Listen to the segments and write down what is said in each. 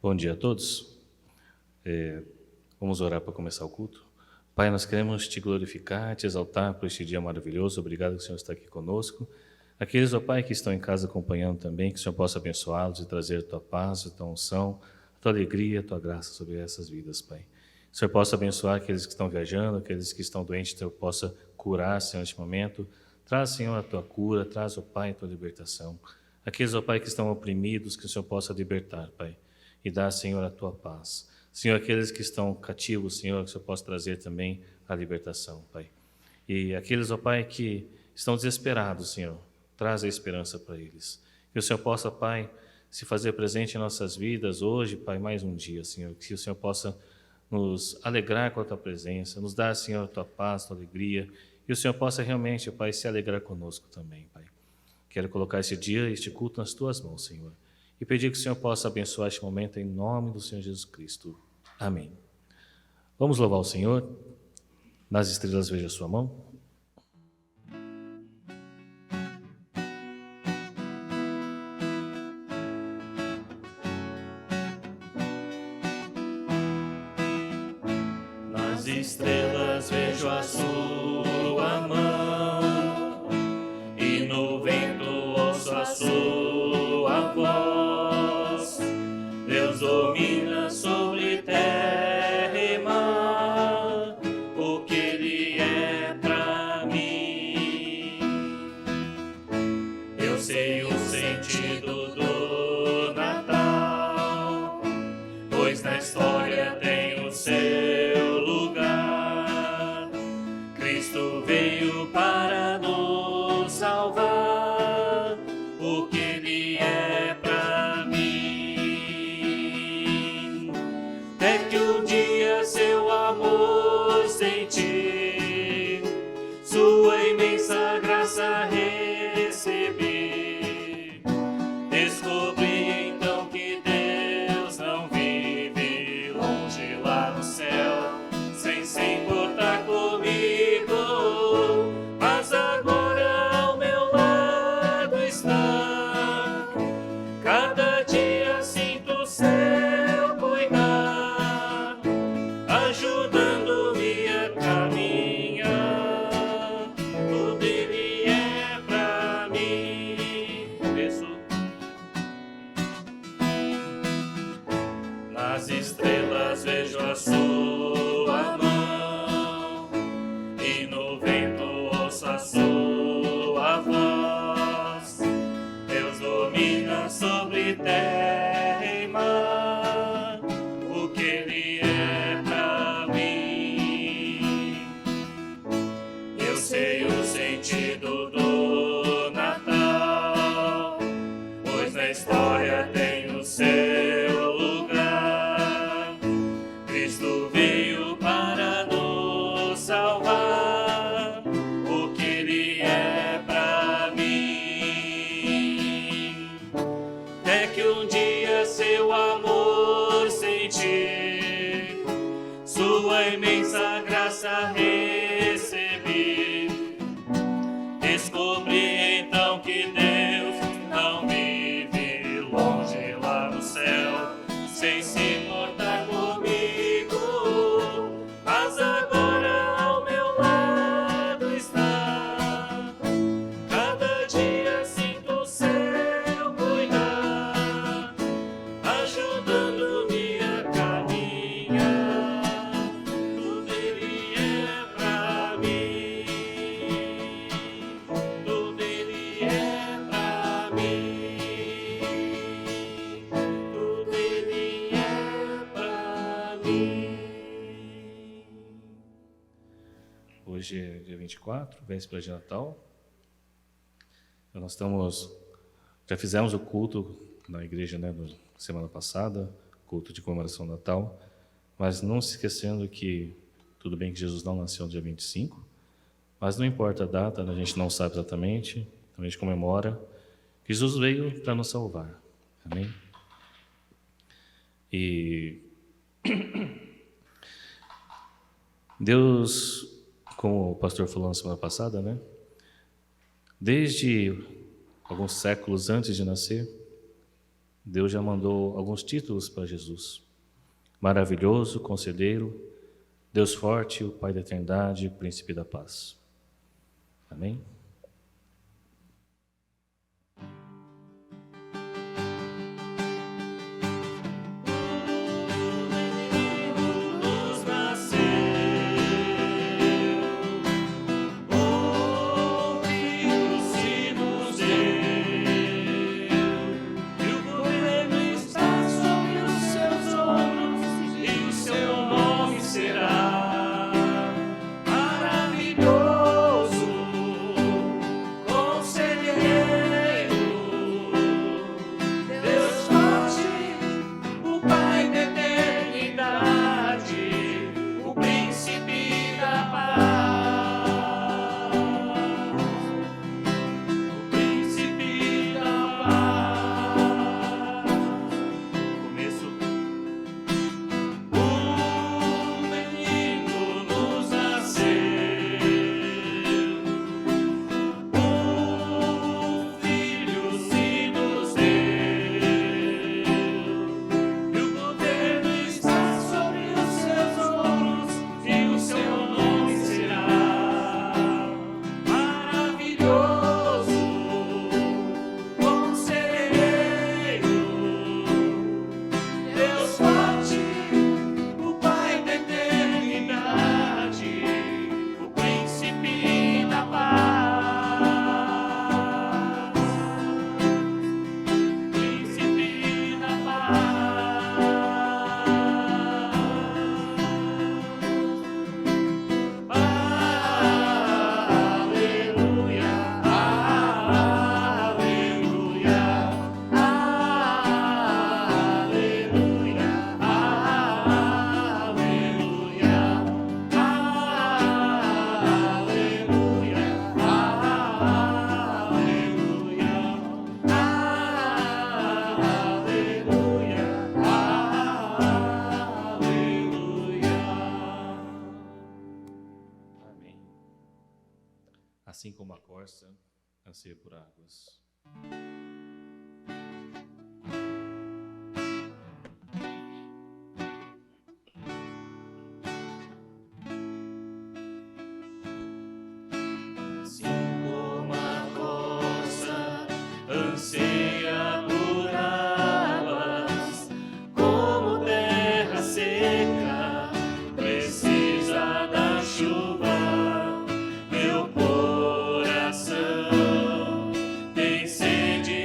Bom dia a todos. Vamos orar para começar o culto. Pai, nós queremos te glorificar, te exaltar por este dia maravilhoso. Obrigado que o Senhor está aqui conosco. Aqueles, ó Pai, que estão em casa acompanhando também, que o Senhor possa abençoá-los e trazer a tua paz, a tua unção, a tua alegria, a tua graça sobre essas vidas, Pai. Que o Senhor possa abençoar aqueles que estão viajando, aqueles que estão doentes, que o Senhor possa curar, Senhor, neste momento. Traz, Senhor, a tua cura, traz, ó Pai, a tua libertação. Aqueles, ó Pai, que estão oprimidos, que o Senhor possa libertar, Pai, e dar, Senhor, a tua paz. Senhor, aqueles que estão cativos, Senhor, que o Senhor possa trazer também a libertação, Pai. E aqueles, ó Pai, que estão desesperados, Senhor, traz a esperança para eles. Que o Senhor possa, Pai, se fazer presente em nossas vidas hoje, Pai, mais um dia, Senhor. Que o Senhor possa nos alegrar com a tua presença, nos dar, Senhor, a tua paz, a tua alegria. E o Senhor possa realmente, Pai, se alegrar conosco também, Pai. Quero colocar esse dia, este culto nas tuas mãos, Senhor. E pedir que o Senhor possa abençoar este momento em nome do Senhor Jesus Cristo. Amém. Vamos louvar o Senhor. Nas estrelas veja a sua mão. Nas estrelas vejo a sua mão, e no vento ouço a sua voz. Deus domina sobre terra e mar, o que Ele é pra mim. Eu sei o sentido do Natal, pois na história tem o seu lugar. Cristo veio para nos salvar, o que Ele é pra mim. Até que um dia seu amor senti, sua imensa graça recebi. Descobri então que Deus não vive longe lá no céu, sem se importar comigo, mas agora ao meu lado está. Cada dia sinto o seu cuidar, ajudando-me a caminhar. Tudo Ele é pra mim. Nas estrelas vejo a sua mão, e no vento ouço a sua voz. Deus domina sobre terra e mar, o que Ele é pra mim. Eu sei o sentido do Natal, pois na história tem o seu lugar. Cristo veio para nos salvar, o que Ele é pra mim. É que um dia seu amor senti, sua imensa graça recebi. Descobri então que Deus não vive longe lá no céu, sem se importar comigo, mas agora ao meu lado está. Cada dia sinto o seu cuidar, ajudando-me a caminhar. Tudo Ele é pra mim. Tudo Ele é pra mim. Tudo Ele é pra mim. Hoje é dia 24, véspera de Natal. Nós já fizemos o culto na igreja, né, semana passada, culto de comemoração do Natal, mas não se esquecendo que tudo bem que Jesus não nasceu no dia 25, mas não importa a data, né, a gente não sabe exatamente, então a gente comemora que Jesus veio para nos salvar. Amém? E Deus, como o pastor falou na semana passada, né? Desde alguns séculos antes de nascer, Deus já mandou alguns títulos para Jesus: Maravilhoso, Conselheiro, Deus Forte, o Pai da Eternidade, Príncipe da Paz. Amém? Assim como a corça anseia por águas. Assim como a corça anseia por águas, como terra seca precisa da chuva, meu coração tem sede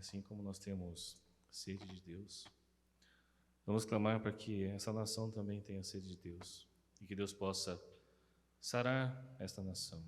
assim como nós temos sede de Deus, vamos clamar para que essa nação também tenha sede de Deus e que Deus possa sarar esta nação.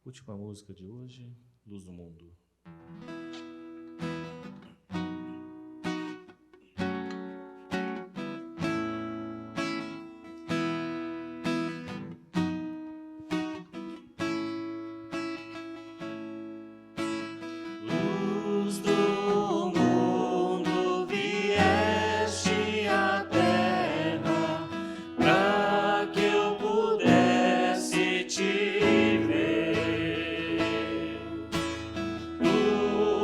Última música de hoje, Luz do Mundo. Luz do mundo, vieste à terra para que eu pudesse te ver. Luz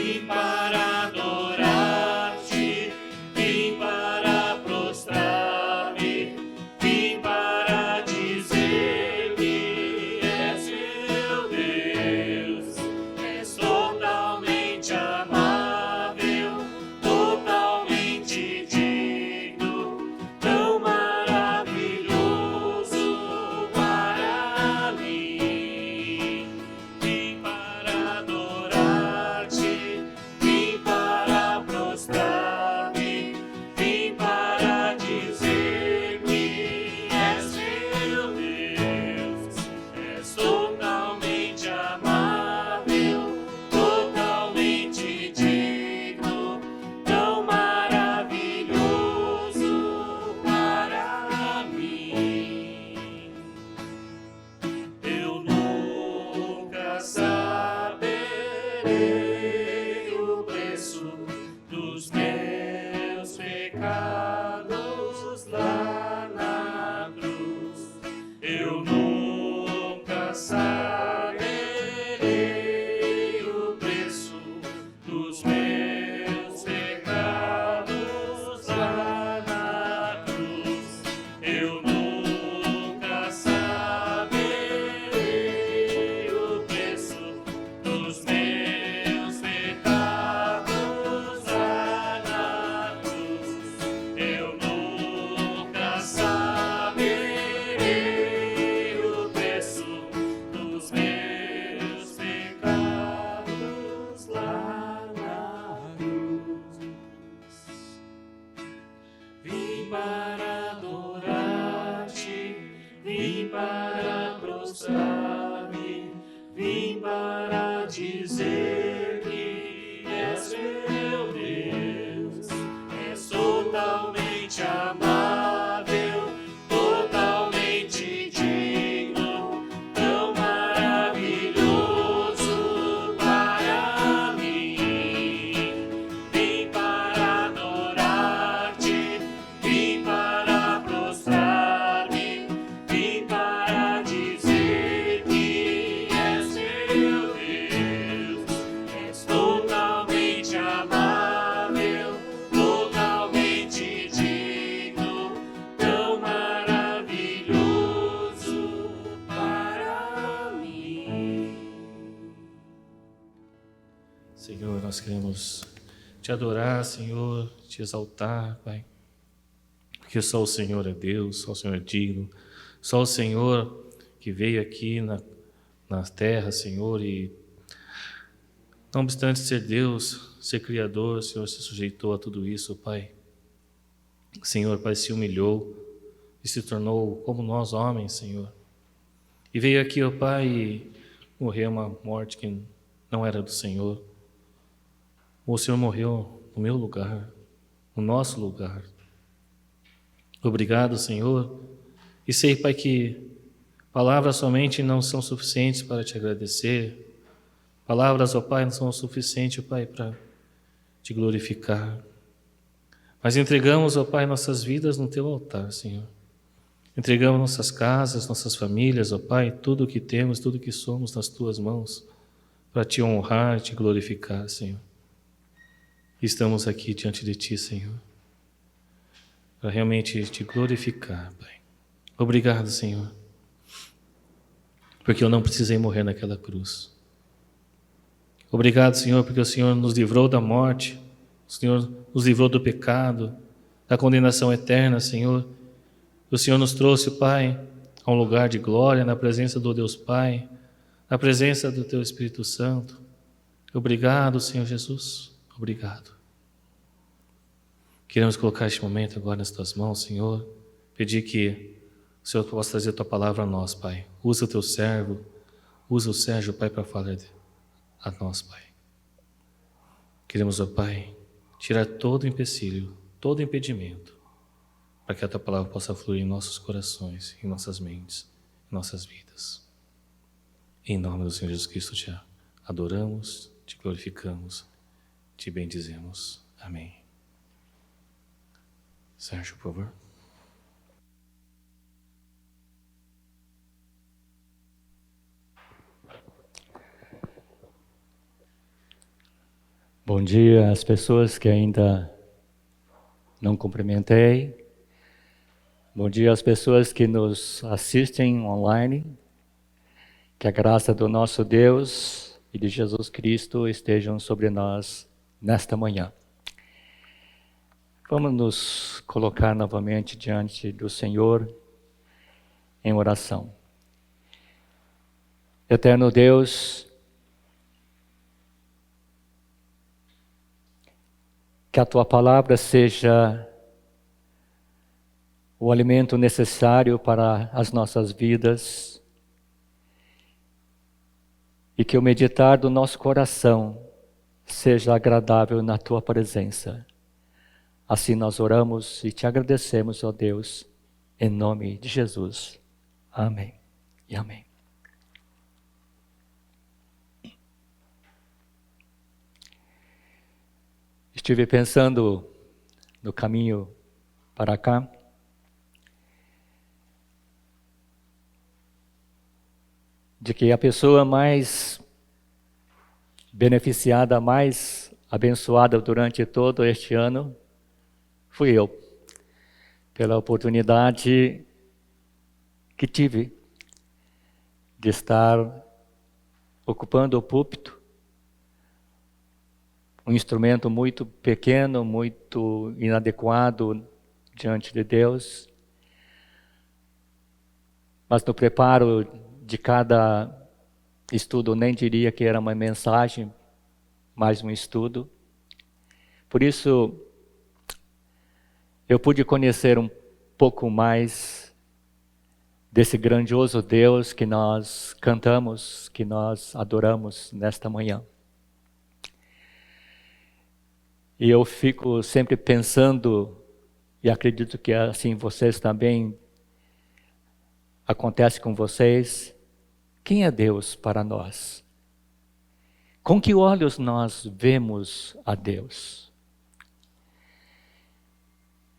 vim para adorar-te, vim para prostrar-me, vim para dizer que és meu Deus, és totalmente amável, totalmente digno, tão maravilhoso para mim. Vim para adorar-te, vim para prostrar-me, vim para dizer que és meu Deus, és totalmente amável, totalmente digno, tão maravilhoso para mim. Eu nunca saberei o preço dos meus pecados lá na cruz. Eu nunca saberei o preço dos meus pecados lá na cruz. Eu nunca saberei o preço dos meus pecados lá na cruz. Eu nunca saberei o preço dos meus pecados lá na cruz. Vim para adorar-te, vim para prostrar-me, vim para dizer que és meu Deus, és totalmente amável, totalmente digno, tão maravilhoso para mim. Vim para adorar-te, vim para prostrar-me, vim para dizer que és meu Deus, és totalmente amável, totalmente digno, tão maravilhoso para mim. Senhor, nós queremos te adorar, Senhor, te exaltar, Pai. Porque só o Senhor é Deus, só o Senhor é digno, só o Senhor que veio aqui na terra, Senhor, e não obstante ser Deus, ser Criador, Senhor, se sujeitou a tudo isso, Pai. Senhor, Pai, se humilhou e se tornou como nós, homens, Senhor. E veio aqui, ó Pai, e morreu uma morte que não era do Senhor. O Senhor morreu no meu lugar, no nosso lugar. Obrigado, Senhor. E sei, Pai, que palavras somente não são suficientes para te agradecer. Palavras, ó Pai, não são suficientes, ó Pai, para te glorificar. Mas entregamos, ó Pai, nossas vidas no teu altar, Senhor. Entregamos nossas casas, nossas famílias, ó Pai, tudo o que temos, tudo o que somos nas tuas mãos, para te honrar, te glorificar, Senhor. Estamos aqui diante de ti, Senhor, para realmente te glorificar, Pai. Obrigado, Senhor, porque eu não precisei morrer naquela cruz. Obrigado, Senhor, porque o Senhor nos livrou da morte, o Senhor nos livrou do pecado, da condenação eterna, Senhor. O Senhor nos trouxe, Pai, a um lugar de glória, na presença do Deus Pai, na presença do Teu Espírito Santo. Obrigado, Senhor Jesus. Obrigado. Queremos colocar este momento agora nas Tuas mãos, Senhor. Pedir que o Senhor possa trazer a Tua palavra a nós, Pai. Usa o Teu servo, usa o Sérgio, Pai, para falar a nós, Pai. Queremos, ó Pai, tirar todo empecilho, todo impedimento, para que a Tua palavra possa fluir em nossos corações, em nossas mentes, em nossas vidas. Em nome do Senhor Jesus Cristo te adoramos, te glorificamos, te bendizemos. Amém. Sérgio, por favor. Bom dia às pessoas que ainda não cumprimentei. Bom dia às pessoas que nos assistem online. Que a graça do nosso Deus e de Jesus Cristo estejam sobre nós nesta manhã. Vamos nos colocar novamente diante do Senhor em oração. Eterno Deus, que a Tua palavra seja o alimento necessário para as nossas vidas e que o meditar do nosso coração seja agradável na Tua presença. Assim nós oramos e Te agradecemos, ó Deus, em nome de Jesus. Amém e amém. Estive pensando no caminho para cá. De que a pessoa mais beneficiada, mais abençoada durante todo este ano fui eu, pela oportunidade que tive de estar ocupando o púlpito, um instrumento muito pequeno, muito inadequado diante de Deus, mas no preparo de cada estudo, eu nem diria que era uma mensagem, mais um estudo. Por isso, eu pude conhecer um pouco mais desse grandioso Deus que nós cantamos, que nós adoramos nesta manhã. E eu fico sempre pensando, e acredito que assim vocês também, acontece com vocês, quem é Deus para nós? Com que olhos nós vemos a Deus?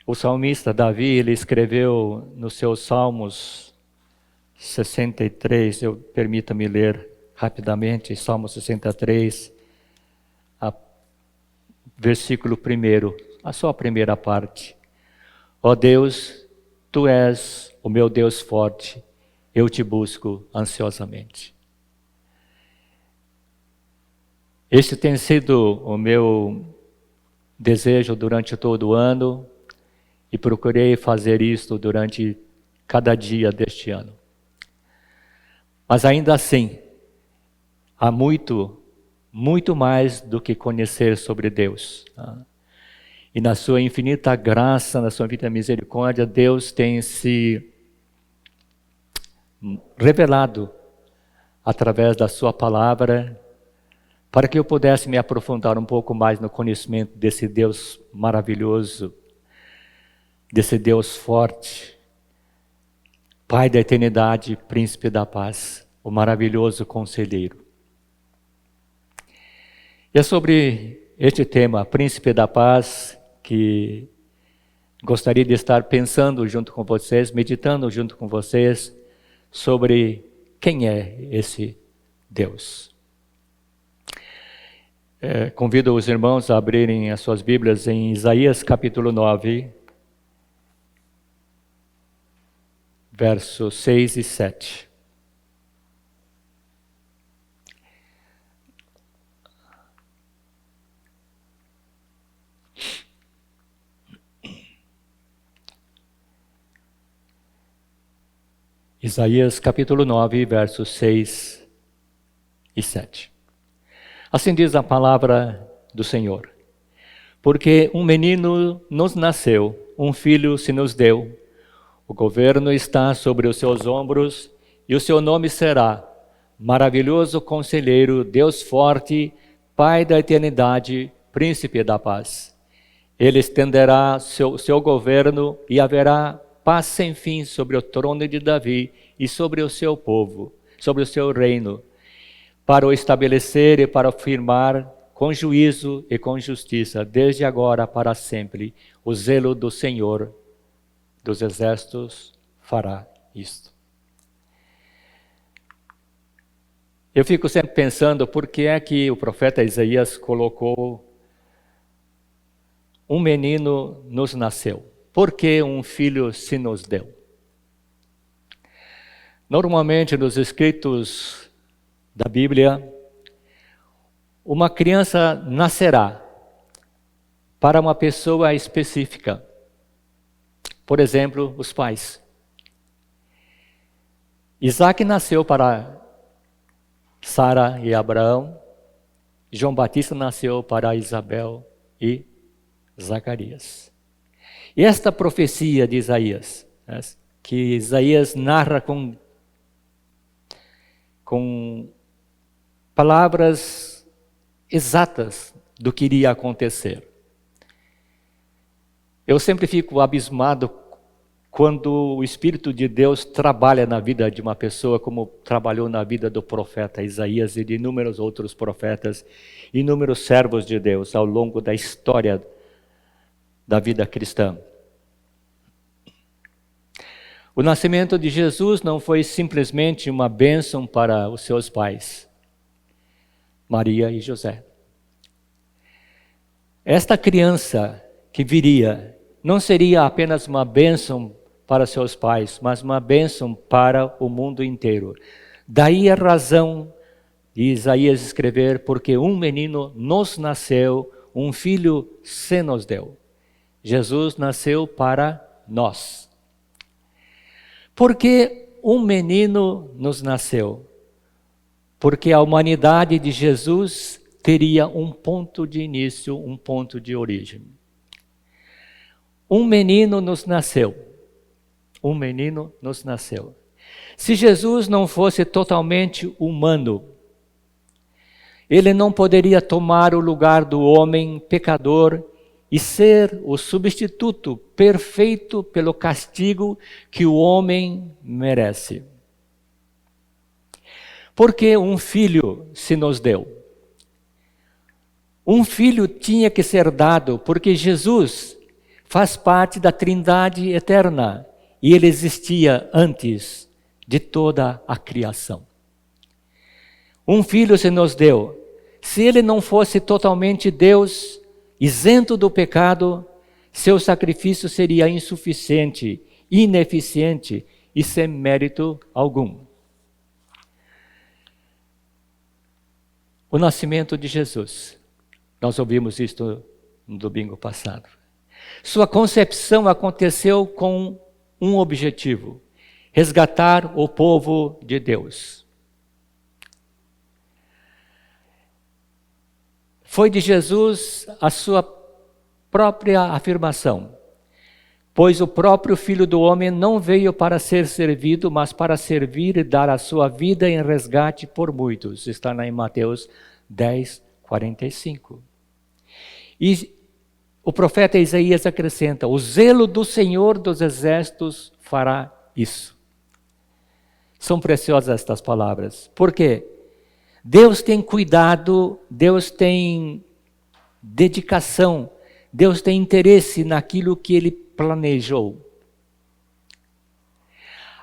O salmista Davi, ele escreveu nos seus Salmos 63, permita-me ler rapidamente, Salmo 63, versículo 1, só a primeira parte. Ó Deus, Tu és o meu Deus forte, eu Te busco ansiosamente. Este tem sido o meu desejo durante todo o ano e procurei fazer isto durante cada dia deste ano. Mas ainda assim, há muito mais do que conhecer sobre Deus. E na sua infinita graça, na sua infinita misericórdia, Deus tem se revelado através da sua palavra para que eu pudesse me aprofundar um pouco mais no conhecimento desse Deus maravilhoso, desse Deus forte, Pai da eternidade, Príncipe da paz, o maravilhoso Conselheiro. E é sobre este tema, Príncipe da paz, que gostaria de estar pensando junto com vocês, meditando junto com vocês sobre quem é esse Deus. Convido os irmãos a abrirem as suas Bíblias em Isaías capítulo 9, versos 6 e 7. Isaías capítulo 9, versos 6 e 7. Assim diz a palavra do Senhor. Porque um menino nos nasceu, um filho se nos deu. O governo está sobre os seus ombros e o seu nome será Maravilhoso Conselheiro, Deus Forte, Pai da Eternidade, Príncipe da Paz. Ele estenderá seu governo e haverá paz sem fim sobre o trono de Davi e sobre o seu povo, sobre o seu reino, para o estabelecer e para firmar com juízo e com justiça, desde agora para sempre. O zelo do Senhor dos exércitos fará isto. Eu fico sempre pensando por que é que o profeta Isaías colocou um menino nos nasceu. Por que um filho se nos deu? Normalmente, nos escritos da Bíblia, uma criança nascerá para uma pessoa específica. Por exemplo, os pais. Isaac nasceu para Sara e Abraão. João Batista nasceu para Isabel e Zacarias. E esta profecia de Isaías, que Isaías narra com palavras exatas do que iria acontecer. Eu sempre fico abismado quando o Espírito de Deus trabalha na vida de uma pessoa, como trabalhou na vida do profeta Isaías e de inúmeros outros profetas, inúmeros servos de Deus ao longo da história da vida cristã. O nascimento de Jesus não foi simplesmente uma bênção para os seus pais, Maria e José. Esta criança que viria não seria apenas uma bênção para seus pais, mas uma bênção para o mundo inteiro. Daí a razão de Isaías escrever, porque um menino nos nasceu, um filho se nos deu. Jesus nasceu para nós. Porque um menino nos nasceu? Porque a humanidade de Jesus teria um ponto de início, um ponto de origem. Um menino nos nasceu. Um menino nos nasceu. Se Jesus não fosse totalmente humano, ele não poderia tomar o lugar do homem pecador e ser o substituto perfeito pelo castigo que o homem merece. Porque um filho se nos deu. Um filho tinha que ser dado, porque Jesus faz parte da Trindade eterna e ele existia antes de toda a criação. Um filho se nos deu. Se ele não fosse totalmente Deus, isento do pecado, seu sacrifício seria insuficiente, ineficiente e sem mérito algum. O nascimento de Jesus. Nós ouvimos isto no domingo passado. Sua concepção aconteceu com um objetivo: resgatar o povo de Deus. Foi de Jesus a sua própria afirmação. Pois o próprio Filho do Homem não veio para ser servido, mas para servir e dar a sua vida em resgate por muitos. Está em Mateus 10, 45. E o profeta Isaías acrescenta: o zelo do Senhor dos Exércitos fará isso. São preciosas estas palavras. Por quê? Deus tem cuidado, Deus tem dedicação, Deus tem interesse naquilo que Ele planejou.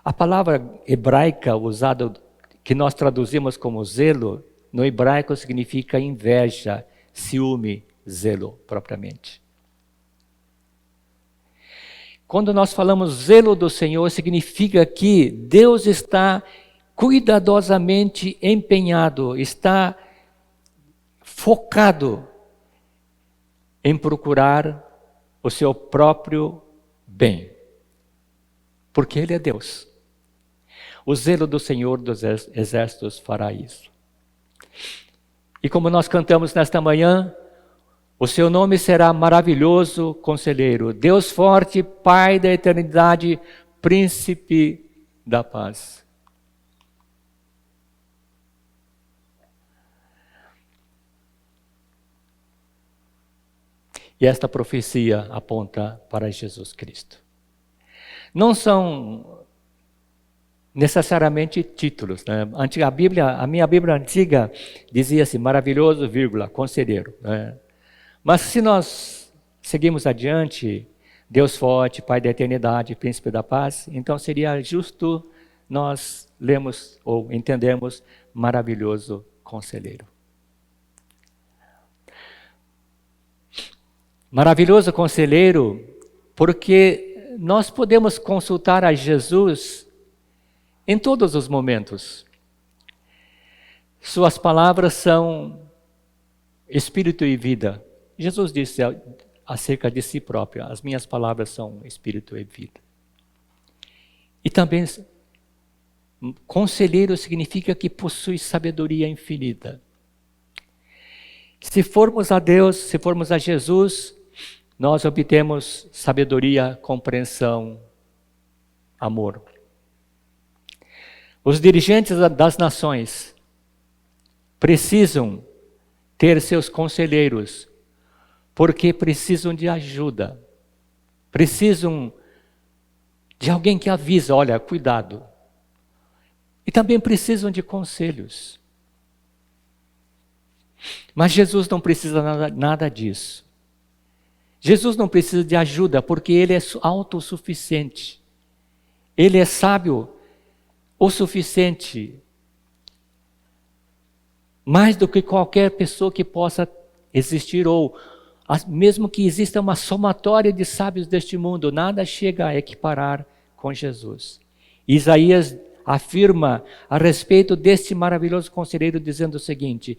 A palavra hebraica usada, que nós traduzimos como zelo, no hebraico significa inveja, ciúme, zelo propriamente. Quando nós falamos zelo do Senhor, significa que Deus está cuidadosamente empenhado, está focado em procurar o seu próprio bem. Porque Ele é Deus. O zelo do Senhor dos Exércitos fará isso. E como nós cantamos nesta manhã, o seu nome será maravilhoso conselheiro, Deus forte, Pai da eternidade, príncipe da paz. E esta profecia aponta para Jesus Cristo. Não são necessariamente títulos, né? A minha Bíblia antiga dizia assim, maravilhoso, vírgula, conselheiro, né? Mas se nós seguimos adiante, Deus forte, Pai da eternidade, príncipe da paz, então seria justo nós lemos ou entendemos maravilhoso conselheiro. Maravilhoso conselheiro, porque nós podemos consultar a Jesus em todos os momentos. Suas palavras são espírito e vida. Jesus disse acerca de si próprio: as minhas palavras são espírito e vida. E também, conselheiro significa que possui sabedoria infinita. Se formos a Deus, se formos a Jesus, nós obtemos sabedoria, compreensão, amor. Os dirigentes das nações precisam ter seus conselheiros, porque precisam de ajuda, precisam de alguém que avisa: olha, cuidado. E também precisam de conselhos. Mas Jesus não precisa nada disso. Jesus não precisa de ajuda, porque Ele é autossuficiente. Ele é sábio o suficiente, mais do que qualquer pessoa que possa existir, ou mesmo que exista uma somatória de sábios deste mundo, nada chega a equiparar com Jesus. Isaías afirma a respeito deste maravilhoso conselheiro, dizendo o seguinte: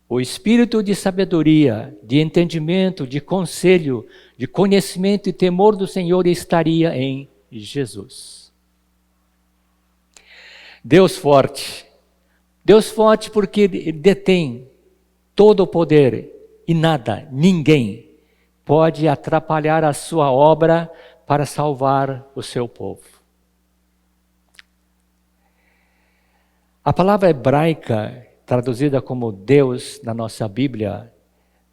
o espírito de sabedoria, de entendimento, de conselho, de conhecimento e temor do Senhor estaria em Jesus. Deus forte porque Ele detém todo o poder e nada, ninguém pode atrapalhar a sua obra para salvar o seu povo. A palavra hebraica, traduzida como Deus na nossa Bíblia,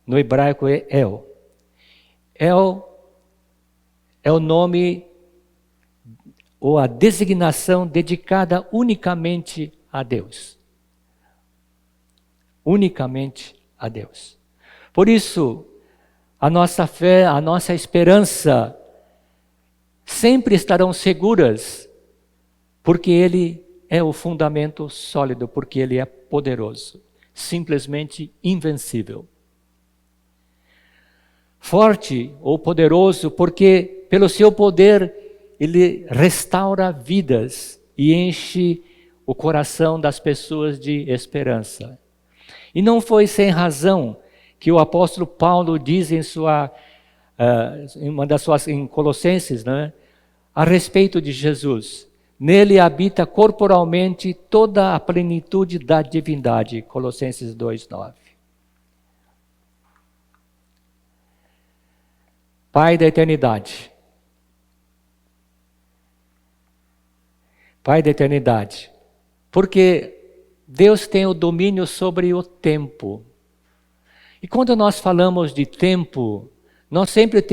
no hebraico é El. El é o nome ou a designação dedicada unicamente a Deus. Unicamente a Deus. Por isso, a nossa fé, a nossa esperança sempre estarão seguras, porque Ele é o fundamento sólido, porque Ele é poderoso, simplesmente invencível. Forte ou poderoso, porque pelo seu poder Ele restaura vidas e enche o coração das pessoas de esperança. E não foi sem razão que o apóstolo Paulo diz em Colossenses, né, a respeito de Jesus: nele habita corporalmente toda a plenitude da divindade. Colossenses 2:9. Pai da eternidade. Pai da eternidade. Porque Deus tem o domínio sobre o tempo. E quando nós falamos de tempo, nós sempre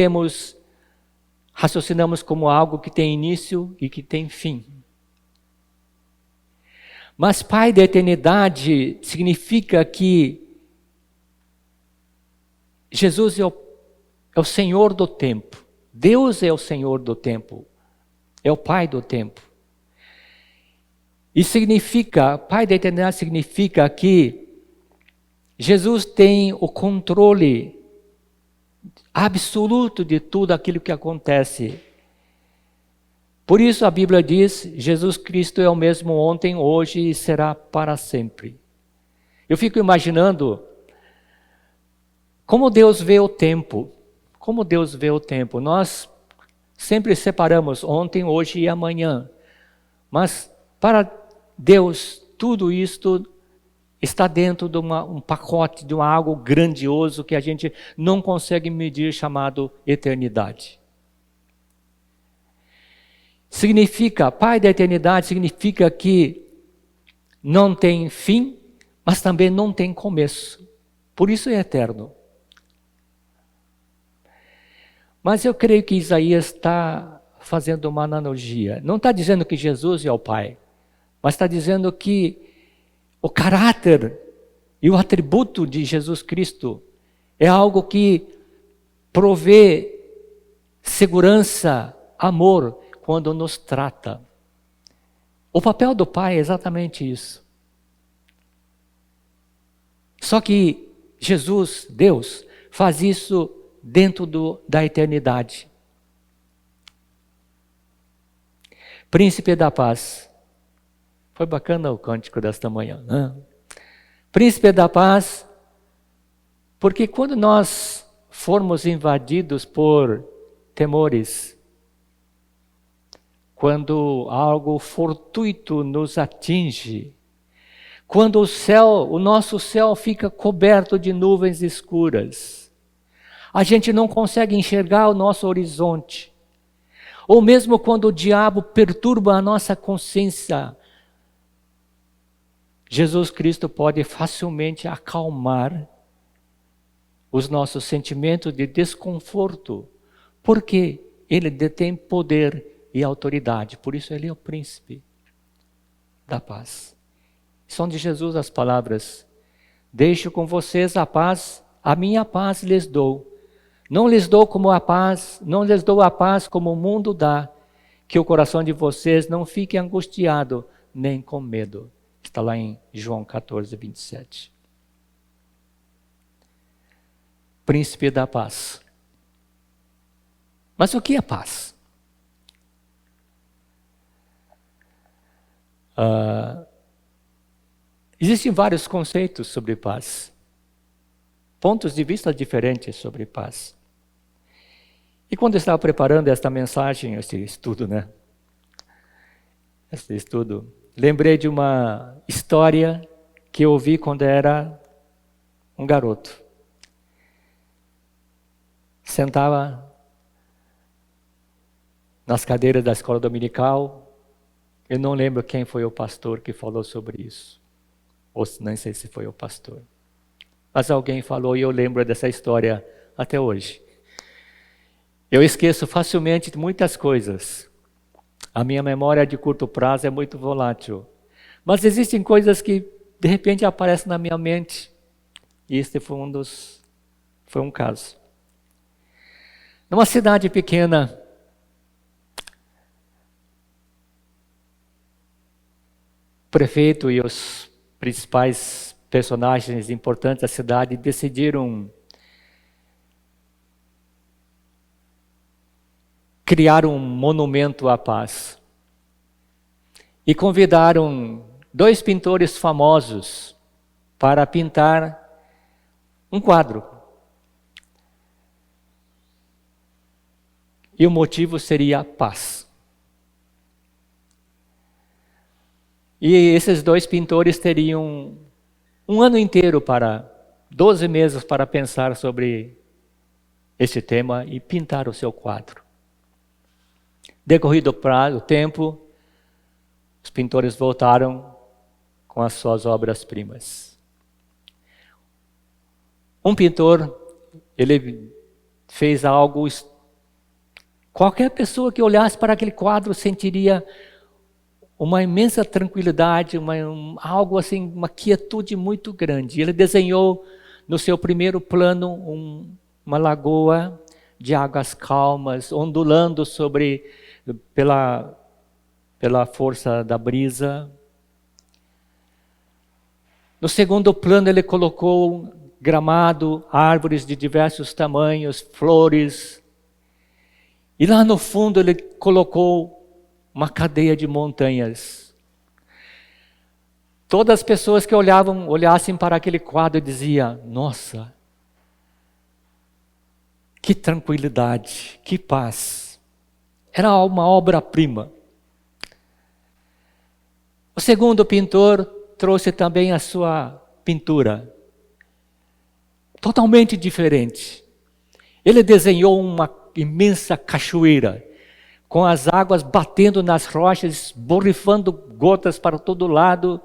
raciocinamos como algo que tem início e que tem fim. Mas Pai da eternidade significa que Jesus é o Senhor do tempo. Deus é o Senhor do tempo. É o Pai do tempo. E significa, Pai da eternidade significa que Jesus tem o controle absoluto de tudo aquilo que acontece. Por isso a Bíblia diz: Jesus Cristo é o mesmo ontem, hoje e será para sempre. Eu fico imaginando como Deus vê o tempo. Como Deus vê o tempo. Nós sempre separamos ontem, hoje e amanhã. Mas para Deus, tudo isto está dentro de um pacote, de algo grandioso que a gente não consegue medir, chamado eternidade. Significa, Pai da eternidade, significa que não tem fim, mas também não tem começo. Por isso é eterno. Mas eu creio que Isaías está fazendo uma analogia. Não está dizendo que Jesus é o Pai, mas está dizendo que o caráter e o atributo de Jesus Cristo é algo que provê segurança, amor, quando nos trata. O papel do Pai é exatamente isso. Só que Jesus, Deus, faz isso dentro da eternidade. Príncipe da paz. Foi bacana o cântico desta manhã, né? Príncipe da paz, porque quando nós formos invadidos por temores, quando algo fortuito nos atinge, quando o nosso céu fica coberto de nuvens escuras, a gente não consegue enxergar o nosso horizonte, ou mesmo quando o diabo perturba a nossa consciência, Jesus Cristo pode facilmente acalmar os nossos sentimentos de desconforto, porque Ele detém poder e autoridade, por isso Ele é o príncipe da paz. São de Jesus as palavras: deixo com vocês a paz, a minha paz lhes dou. Não lhes dou não lhes dou a paz como o mundo dá, que o coração de vocês não fique angustiado, nem com medo. Está lá em João 14, 27. Príncipe da paz. Mas o que é paz? Existem vários conceitos sobre paz. Pontos de vista diferentes sobre paz. E quando eu estava preparando esta mensagem, este estudo, lembrei de uma história que eu ouvi quando era um garoto. Sentava nas cadeiras da escola dominical. Eu não lembro quem foi o pastor que falou sobre isso. Ou nem sei se foi o pastor. Mas alguém falou e eu lembro dessa história até hoje. Eu esqueço facilmente de muitas coisas. A minha memória de curto prazo é muito volátil. Mas existem coisas que de repente aparecem na minha mente. E este foi um caso. Numa cidade pequena, o prefeito e os principais personagens importantes da cidade decidiram criar um monumento à paz. E convidaram 2 pintores famosos para pintar um quadro. E o motivo seria a paz. E esses 2 pintores teriam um ano inteiro 12 meses para pensar sobre esse tema e pintar o seu quadro. Decorrido o tempo, os pintores voltaram com as suas obras-primas. Um pintor, ele fez algo. Qualquer pessoa que olhasse para aquele quadro sentiria uma imensa tranquilidade, algo assim, uma quietude muito grande. Ele desenhou no seu primeiro plano uma lagoa de águas calmas, ondulando pela força da brisa. No segundo plano ele colocou gramado, árvores de diversos tamanhos, flores. E lá no fundo ele colocou uma cadeia de montanhas. Todas as pessoas que olhassem para aquele quadro diziam: nossa, que tranquilidade, que paz. Era uma obra-prima. O segundo pintor trouxe também a sua pintura, totalmente diferente. Ele desenhou uma imensa cachoeira, com as águas batendo nas rochas, borrifando gotas para todo lado.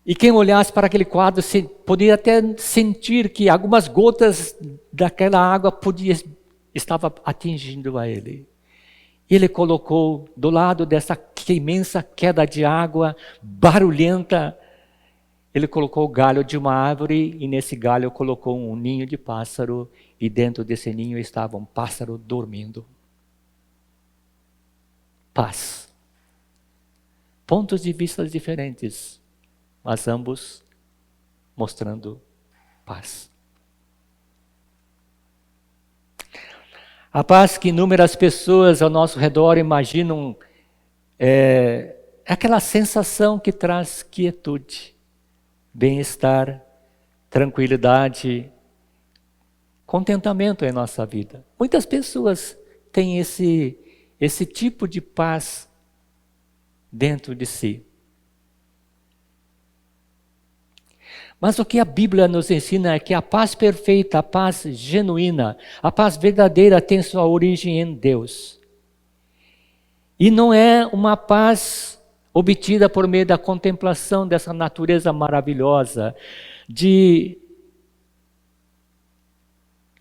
E quem olhasse para aquele quadro podia até sentir que algumas gotas daquela água estava atingindo a ele. Ele colocou do lado dessa imensa queda de água, barulhenta, ele colocou o galho de uma árvore e nesse galho colocou um ninho de pássaro e dentro desse ninho estava um pássaro dormindo. Paz. Pontos de vista diferentes, mas ambos mostrando paz. A paz que inúmeras pessoas ao nosso redor imaginam é aquela sensação que traz quietude, bem-estar, tranquilidade, contentamento em nossa vida. Muitas pessoas têm esse tipo de paz dentro de si. Mas o que a Bíblia nos ensina é que a paz perfeita, a paz genuína, a paz verdadeira tem sua origem em Deus. E não é uma paz obtida por meio da contemplação dessa natureza maravilhosa, de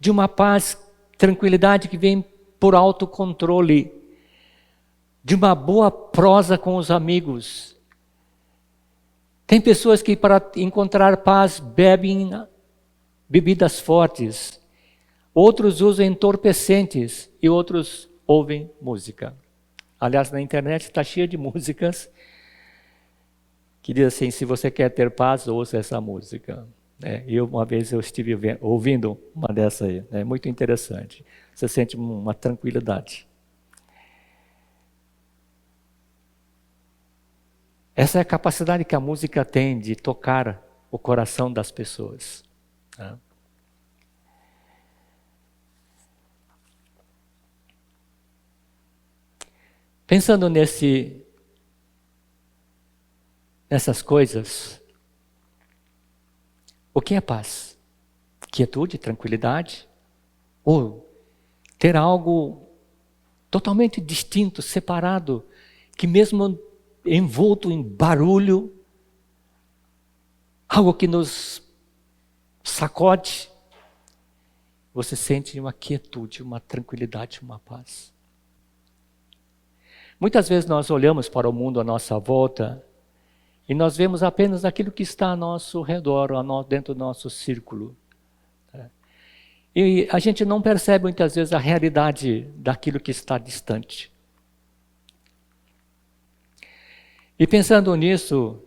uma paz, tranquilidade que vem por autocontrole, de uma boa prosa com os amigos. Tem pessoas que para encontrar paz bebem bebidas fortes, outros usam entorpecentes e outros ouvem música. Aliás, na internet está cheia de músicas que diz assim, se você quer ter paz, ouça essa música. Uma vez eu estive ouvindo uma dessa aí, muito interessante. Você sente uma tranquilidade. Essa é a capacidade que a música tem de tocar o coração das pessoas. Pensando nessas coisas, o que é paz? Quietude, tranquilidade? Ou ter algo totalmente distinto, separado, que mesmo envolto em barulho, algo que nos sacode, você sente uma quietude, uma tranquilidade, uma paz. Muitas vezes nós olhamos para o mundo à nossa volta e nós vemos apenas aquilo que está ao nosso redor, dentro do nosso círculo. E a gente não percebe muitas vezes a realidade daquilo que está distante. E pensando nisto,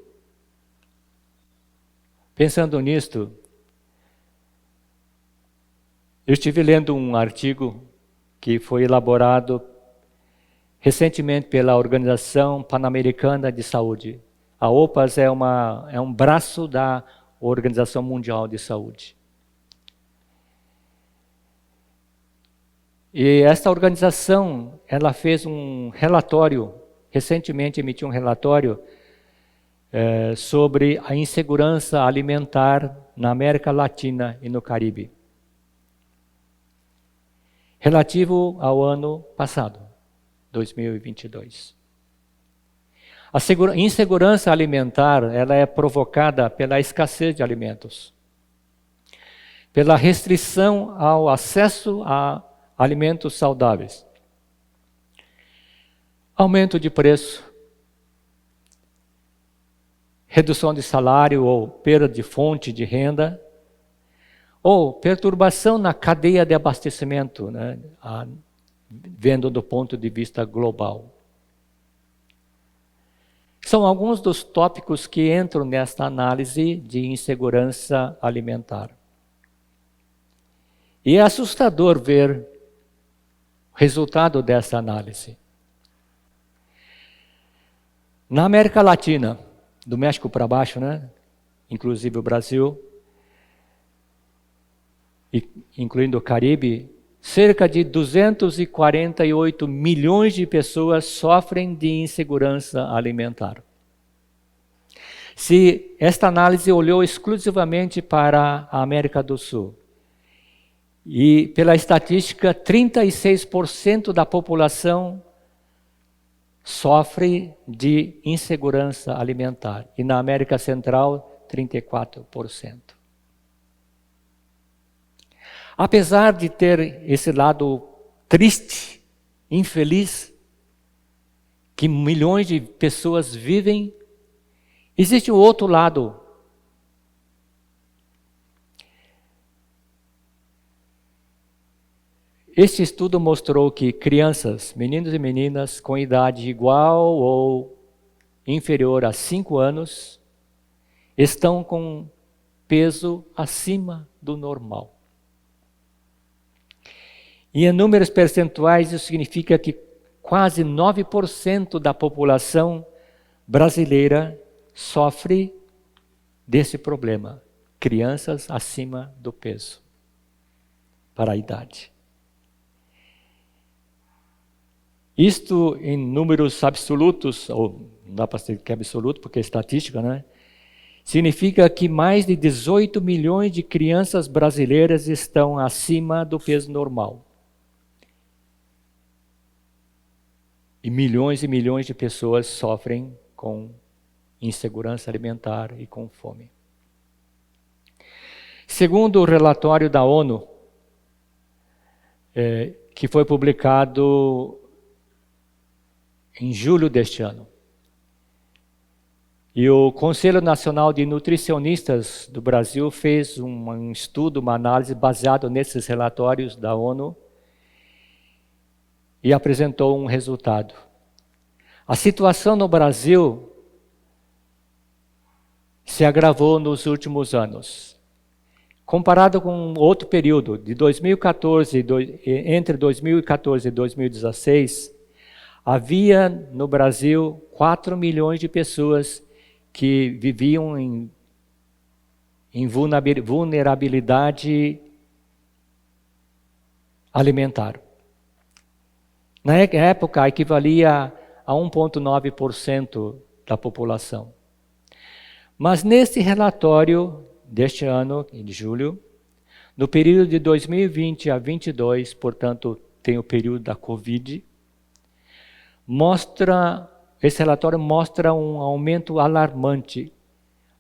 eu estive lendo um artigo que foi elaborado recentemente pela Organização Pan-Americana de Saúde. A OPAS é um braço da Organização Mundial de Saúde. E esta organização, ela fez um relatório, recentemente emitiu um relatório sobre a insegurança alimentar na América Latina e no Caribe, relativo ao ano passado, 2022. A insegurança alimentar, ela é provocada pela escassez de alimentos, pela restrição ao acesso a alimentos saudáveis, aumento de preço, redução de salário ou perda de fonte de renda, ou perturbação na cadeia de abastecimento, vendo do ponto de vista global. São alguns dos tópicos que entram nesta análise de insegurança alimentar. E é assustador ver o resultado dessa análise. Na América Latina, do México para baixo, inclusive o Brasil, incluindo o Caribe, cerca de 248 milhões de pessoas sofrem de insegurança alimentar. Se esta análise olhou exclusivamente para a América do Sul, e pela estatística, 36% da população sofre de insegurança alimentar, e na América Central, 34%. Apesar de ter esse lado triste, infeliz, que milhões de pessoas vivem, existe o outro lado. Este estudo mostrou que crianças, meninos e meninas com idade igual ou inferior a 5 anos, estão com peso acima do normal. E em números percentuais, isso significa que quase 9% da população brasileira sofre desse problema. Crianças acima do peso para a idade. Isto em números absolutos, ou não dá para ser que é absoluto porque é estatística, né? Significa que mais de 18 milhões de crianças brasileiras estão acima do peso normal. E milhões de pessoas sofrem com insegurança alimentar e com fome. Segundo o relatório da ONU, que foi publicado em julho deste ano, e o Conselho Nacional de Nutricionistas do Brasil fez um estudo, uma análise baseado nesses relatórios da ONU e apresentou um resultado. A situação no Brasil se agravou nos últimos anos. Comparado com outro período, de 2014, entre 2014 e 2016, havia no Brasil 4 milhões de pessoas que viviam em vulnerabilidade alimentar. Na época, equivalia a 1,9% da população. Mas nesse relatório deste ano, de julho, no período de 2020 a 2022, portanto, tem o período da Covid, esse relatório mostra um aumento alarmante,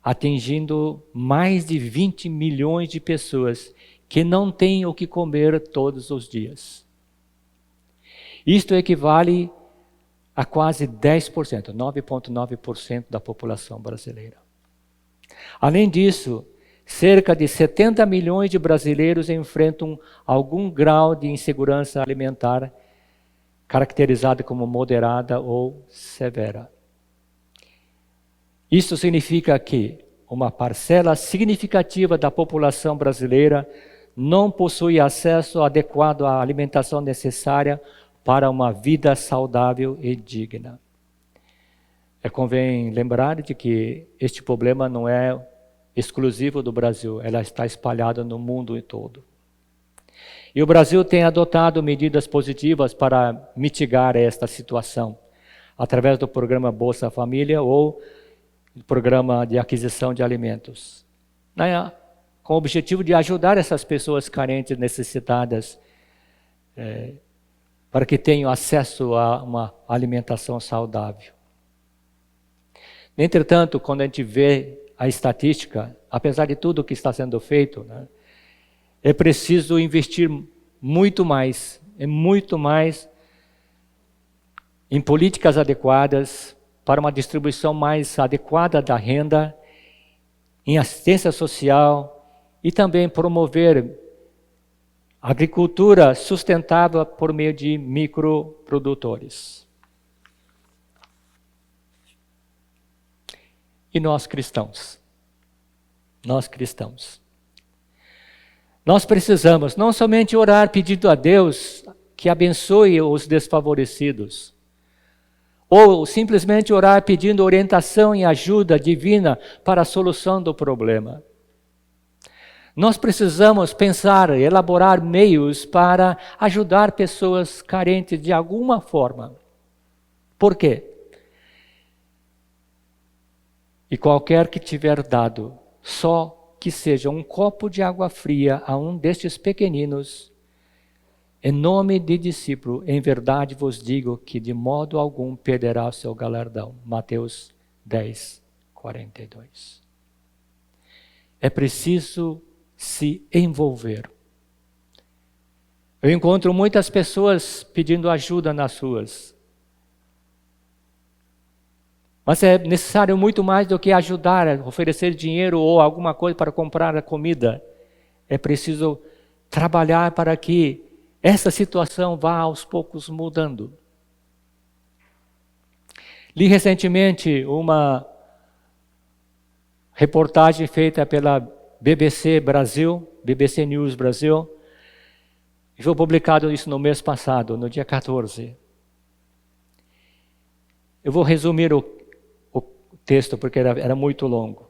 atingindo mais de 20 milhões de pessoas que não têm o que comer todos os dias. Isto equivale a quase 10%, 9,9% da população brasileira. Além disso, cerca de 70 milhões de brasileiros enfrentam algum grau de insegurança alimentar, caracterizada como moderada ou severa. Isso significa que uma parcela significativa da população brasileira não possui acesso adequado à alimentação necessária para uma vida saudável e digna. Convém lembrar de que este problema não é exclusivo do Brasil, ela está espalhada no mundo todo. E o Brasil tem adotado medidas positivas para mitigar esta situação, através do programa Bolsa Família ou do programa de aquisição de alimentos, com o objetivo de ajudar essas pessoas carentes, necessitadas, para que tenham acesso a uma alimentação saudável. Entretanto, quando a gente vê a estatística, apesar de tudo o que está sendo feito, é preciso investir muito mais em políticas adequadas para uma distribuição mais adequada da renda, em assistência social e também promover agricultura sustentável por meio de microprodutores. E nós cristãos, nós precisamos não somente orar pedindo a Deus que abençoe os desfavorecidos, ou simplesmente orar pedindo orientação e ajuda divina para a solução do problema. Nós precisamos pensar, elaborar meios para ajudar pessoas carentes de alguma forma. Por quê? E qualquer que tiver dado, só que seja um copo de água fria a um destes pequeninos, em nome de discípulo, em verdade vos digo que de modo algum perderá o seu galardão. Mateus 10, 42. É preciso se envolver. Eu encontro muitas pessoas pedindo ajuda nas ruas. Mas é necessário muito mais do que ajudar, oferecer dinheiro ou alguma coisa para comprar a comida. É preciso trabalhar para que essa situação vá aos poucos mudando. Li recentemente uma reportagem feita pela BBC Brasil, BBC News Brasil, E foi publicado isso no mês passado, no dia 14. Eu vou resumir o texto porque era muito longo.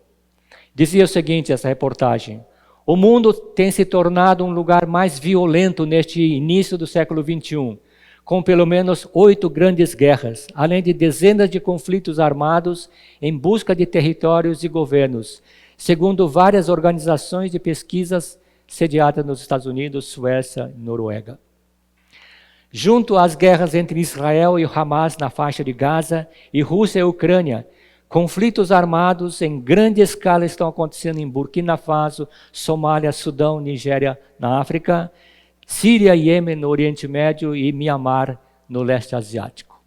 Dizia o seguinte, essa reportagem: o mundo tem se tornado um lugar mais violento neste início do século XXI, com pelo menos 8 grandes guerras, além de dezenas de conflitos armados em busca de territórios e governos, segundo várias organizações de pesquisas sediadas nos Estados Unidos, Suécia e Noruega. Junto às guerras entre Israel e Hamas na faixa de Gaza e Rússia e Ucrânia, conflitos armados em grande escala estão acontecendo em Burkina Faso, Somália, Sudão, Nigéria na África, Síria e Iêmen no Oriente Médio e Mianmar no leste asiático.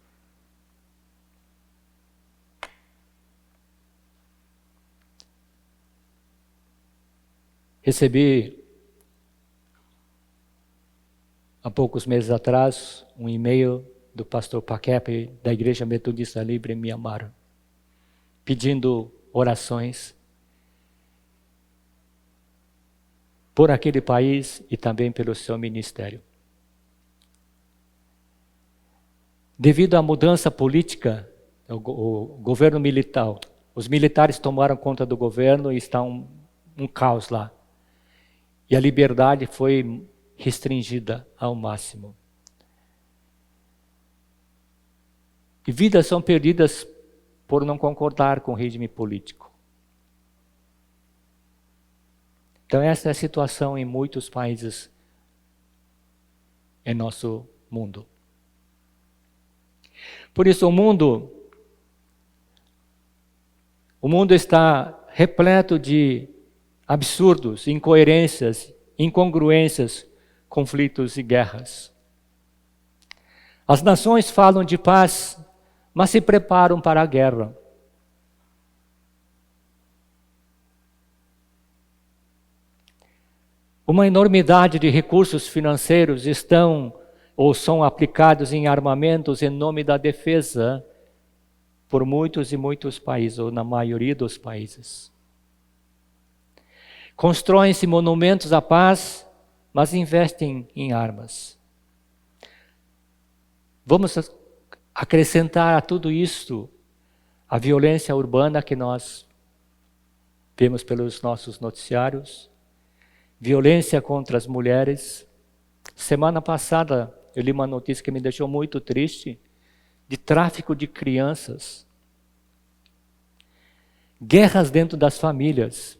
Recebi há poucos meses atrás um e-mail do pastor Paquepe da Igreja Metodista Livre em Mianmar, pedindo orações por aquele país e também pelo seu ministério. Devido à mudança política, o governo militar, os militares tomaram conta do governo e está um caos lá. E a liberdade foi restringida ao máximo. E vidas são perdidas por não concordar com o regime político. Então essa é a situação em muitos países em nosso mundo. Por isso o mundo está repleto de absurdos, incoerências, incongruências, conflitos e guerras. As nações falam de paz, mas se preparam para a guerra. Uma enormidade de recursos financeiros estão ou são aplicados em armamentos em nome da defesa por muitos e muitos países, ou na maioria dos países. Constroem-se monumentos à paz, mas investem em armas. Vamos acrescentar a tudo isto a violência urbana que nós vemos pelos nossos noticiários, violência contra as mulheres. Semana passada eu li uma notícia que me deixou muito triste, de tráfico de crianças, guerras dentro das famílias,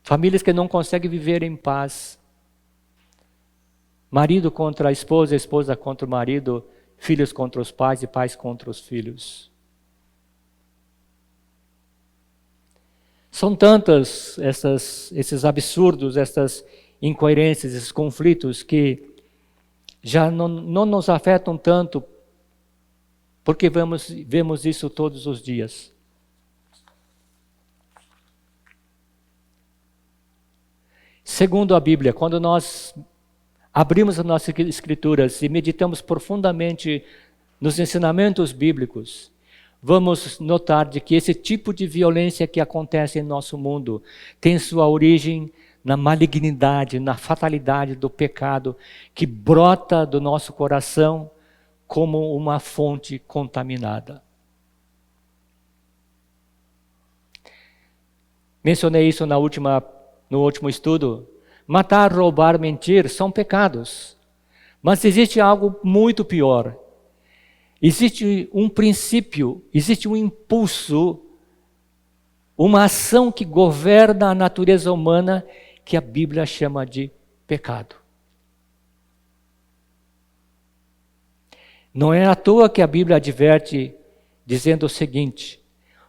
famílias que não conseguem viver em paz, marido contra a esposa contra o marido, filhos contra os pais e pais contra os filhos. São tantos esses absurdos, essas incoerências, esses conflitos que já não nos afetam tanto, porque vemos isso todos os dias. Segundo a Bíblia, quando nós abrimos as nossas escrituras e meditamos profundamente nos ensinamentos bíblicos, vamos notar de que esse tipo de violência que acontece em nosso mundo tem sua origem na malignidade, na fatalidade do pecado que brota do nosso coração como uma fonte contaminada. Mencionei isso no último estudo. Matar, roubar, mentir são pecados. Mas existe algo muito pior. Existe um princípio, existe um impulso, uma ação que governa a natureza humana que a Bíblia chama de pecado. Não é à toa que a Bíblia adverte dizendo o seguinte: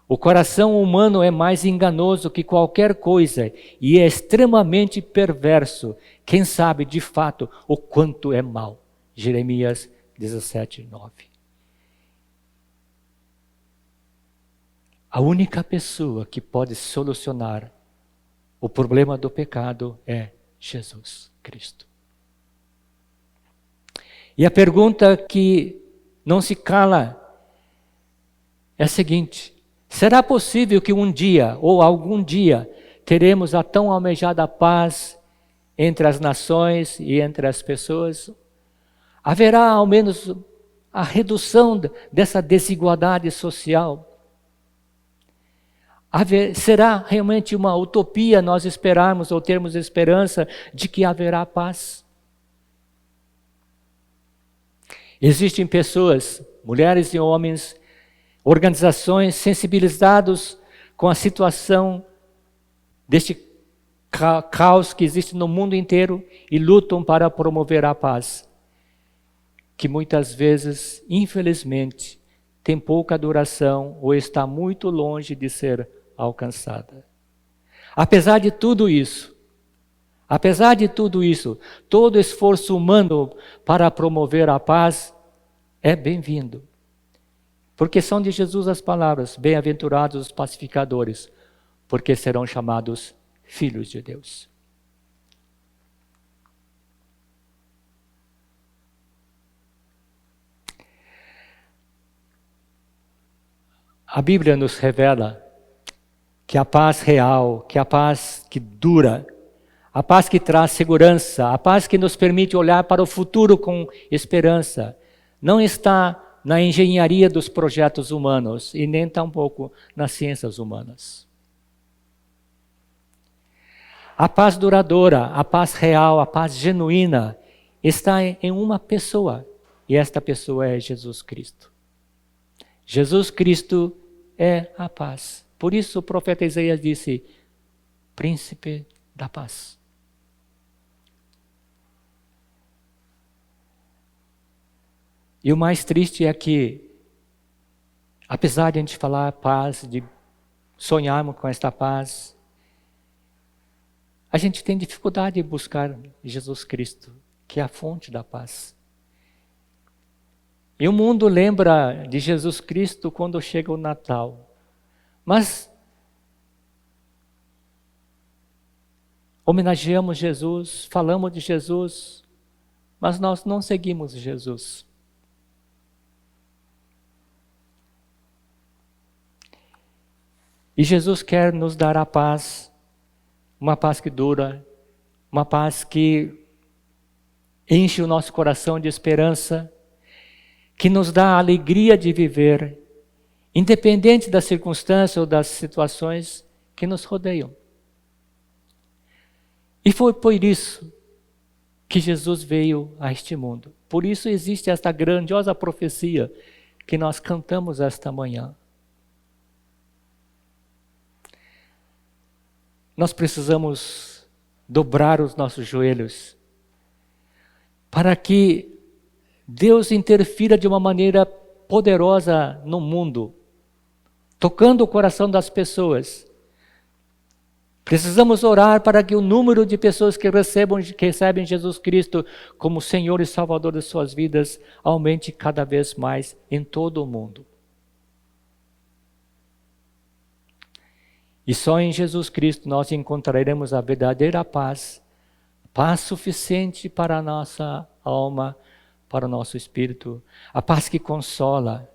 o coração humano é mais enganoso que qualquer coisa e é extremamente perverso. Quem sabe de fato o quanto é mau? Jeremias 17:9. A única pessoa que pode solucionar o problema do pecado é Jesus Cristo. E a pergunta que não se cala é a seguinte: será possível que um dia, ou algum dia, teremos a tão almejada paz entre as nações e entre as pessoas. Haverá ao menos a redução dessa desigualdade social. Será realmente uma utopia nós esperarmos ou termos esperança de que haverá paz? Existem pessoas, mulheres e homens, organizações sensibilizados com a situação deste caos que existe no mundo inteiro e lutam para promover a paz, que muitas vezes, infelizmente, tem pouca duração ou está muito longe de ser alcançada. Apesar de tudo isso, todo esforço humano para promover a paz é bem-vindo. Porque são de Jesus as palavras: bem-aventurados os pacificadores, porque serão chamados filhos de Deus. A Bíblia nos revela que a paz real, que a paz que dura, a paz que traz segurança, a paz que nos permite olhar para o futuro com esperança, não está na engenharia dos projetos humanos e nem tampouco nas ciências humanas. A paz duradoura, a paz real, a paz genuína está em uma pessoa, e esta pessoa é Jesus Cristo. Jesus Cristo é a paz. Por isso o profeta Isaías disse: Príncipe da paz. E o mais triste é que, apesar de a gente falar paz, de sonharmos com esta paz, a gente tem dificuldade de buscar Jesus Cristo, que é a fonte da paz. E o mundo lembra de Jesus Cristo quando chega o Natal. Mas homenageamos Jesus, falamos de Jesus, mas nós não seguimos Jesus. E Jesus quer nos dar a paz, uma paz que dura, uma paz que enche o nosso coração de esperança, que nos dá a alegria de viver, independente das circunstâncias ou das situações que nos rodeiam. E foi por isso que Jesus veio a este mundo. Por isso existe esta grandiosa profecia que nós cantamos esta manhã. Nós precisamos dobrar os nossos joelhos para que Deus interfira de uma maneira poderosa no mundo, tocando o coração das pessoas. Precisamos orar para que o número de pessoas que recebem Jesus Cristo como Senhor e Salvador de suas vidas aumente cada vez mais em todo o mundo. E só em Jesus Cristo nós encontraremos a verdadeira paz, paz suficiente para a nossa alma, para o nosso espírito, a paz que consola.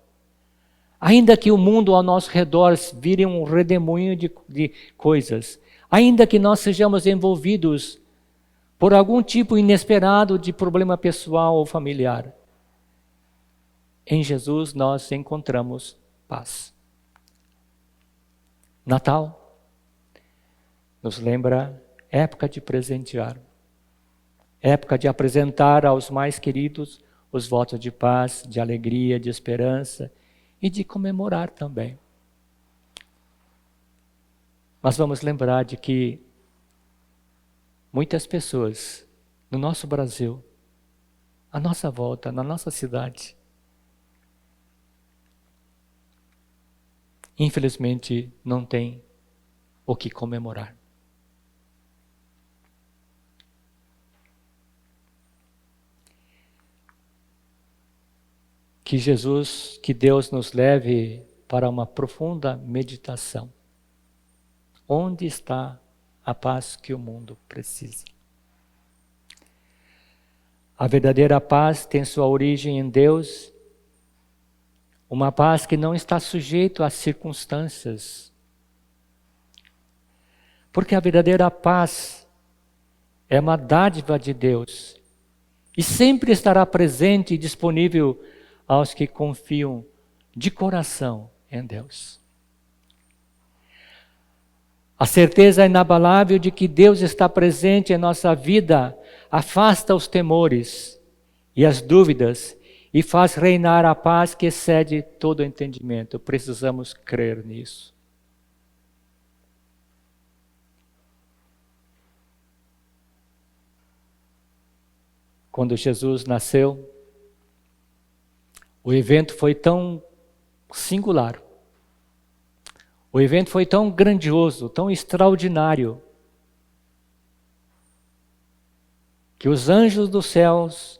Ainda que o mundo ao nosso redor vire um redemoinho de coisas, ainda que nós sejamos envolvidos por algum tipo inesperado de problema pessoal ou familiar, em Jesus nós encontramos paz. Natal nos lembra época de presentear, época de apresentar aos mais queridos os votos de paz, de alegria, de esperança e de comemorar também. Mas vamos lembrar de que muitas pessoas no nosso Brasil, à nossa volta, na nossa cidade, infelizmente não têm o que comemorar. Que Deus nos leve para uma profunda meditação. Onde está a paz que o mundo precisa? A verdadeira paz tem sua origem em Deus, uma paz que não está sujeita às circunstâncias. Porque a verdadeira paz é uma dádiva de Deus e sempre estará presente e disponível aos que confiam de coração em Deus. A certeza inabalável de que Deus está presente em nossa vida afasta os temores e as dúvidas e faz reinar a paz que excede todo entendimento. Precisamos crer nisso. Quando Jesus nasceu, o evento foi tão singular. O evento foi tão grandioso, tão extraordinário, que os anjos dos céus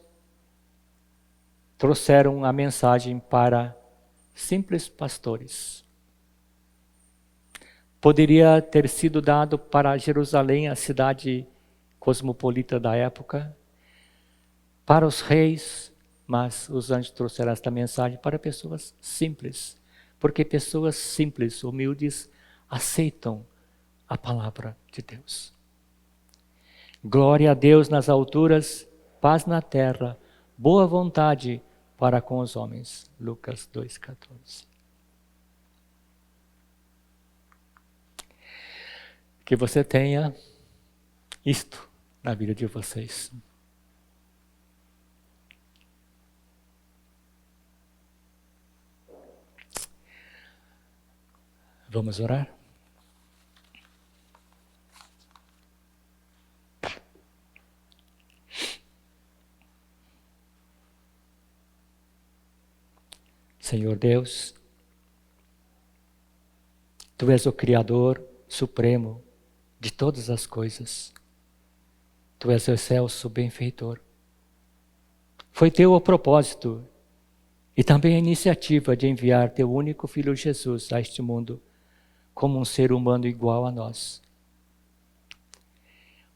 trouxeram a mensagem para simples pastores. Poderia ter sido dado para Jerusalém, a cidade cosmopolita da época, para os reis, mas os anjos trouxeram esta mensagem para pessoas simples. Porque pessoas simples, humildes, aceitam a palavra de Deus. Glória a Deus nas alturas, paz na terra, boa vontade para com os homens. Lucas 2,14. Que você tenha isto na vida de vocês. Vamos orar? Senhor Deus, Tu és o Criador supremo de todas as coisas. Tu és o excelso benfeitor. Foi Teu o propósito e também a iniciativa de enviar Teu único Filho Jesus a este mundo como um ser humano igual a nós.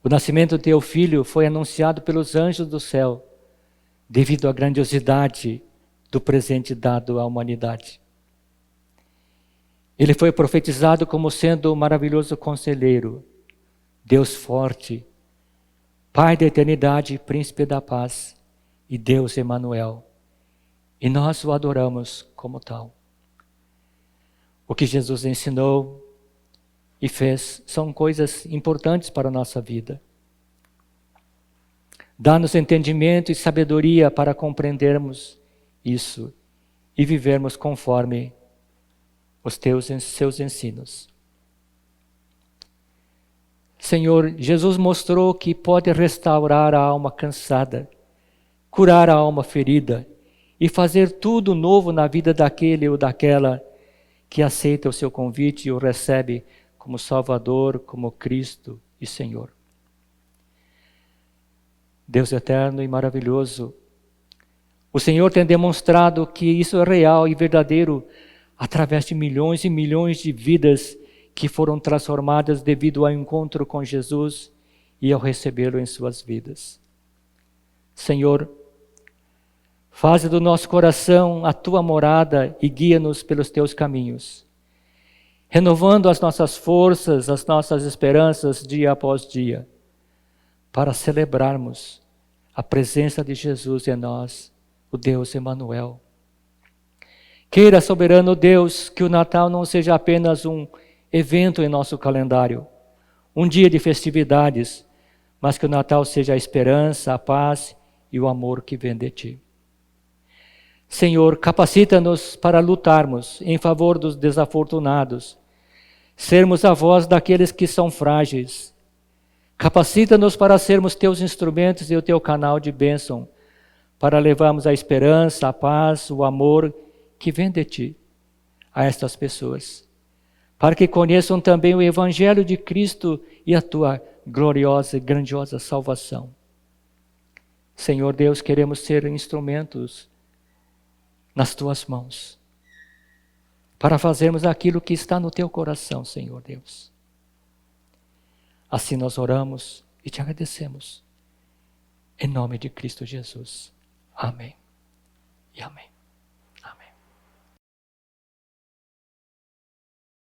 O nascimento do Teu Filho foi anunciado pelos anjos do céu, devido à grandiosidade do presente dado à humanidade. Ele foi profetizado como sendo o maravilhoso conselheiro, Deus forte, Pai da eternidade, Príncipe da paz e Deus Emanuel. E nós o adoramos como tal. O que Jesus ensinou e fez são coisas importantes para a nossa vida. Dá-nos entendimento e sabedoria para compreendermos isso e vivermos conforme os seus ensinos. Senhor, Jesus mostrou que pode restaurar a alma cansada, curar a alma ferida e fazer tudo novo na vida daquele ou daquela que aceita o seu convite e o recebe como Salvador, como Cristo e Senhor. Deus eterno e maravilhoso, o Senhor tem demonstrado que isso é real e verdadeiro através de milhões e milhões de vidas que foram transformadas devido ao encontro com Jesus e ao recebê-lo em suas vidas. Senhor, faze do nosso coração a Tua morada e guia-nos pelos Teus caminhos, renovando as nossas forças, as nossas esperanças dia após dia, para celebrarmos a presença de Jesus em nós, o Deus Emanuel. Queira, soberano Deus, que o Natal não seja apenas um evento em nosso calendário, um dia de festividades, mas que o Natal seja a esperança, a paz e o amor que vem de Ti. Senhor, capacita-nos para lutarmos em favor dos desafortunados, sermos a voz daqueles que são frágeis. Capacita-nos para sermos Teus instrumentos e o Teu canal de bênção, para levarmos a esperança, a paz, o amor que vem de Ti a estas pessoas, para que conheçam também o Evangelho de Cristo e a Tua gloriosa e grandiosa salvação. Senhor Deus, queremos ser instrumentos nas Tuas mãos, para fazermos aquilo que está no Teu coração, Senhor Deus. Assim nós oramos e Te agradecemos. Em nome de Cristo Jesus. Amém e amém.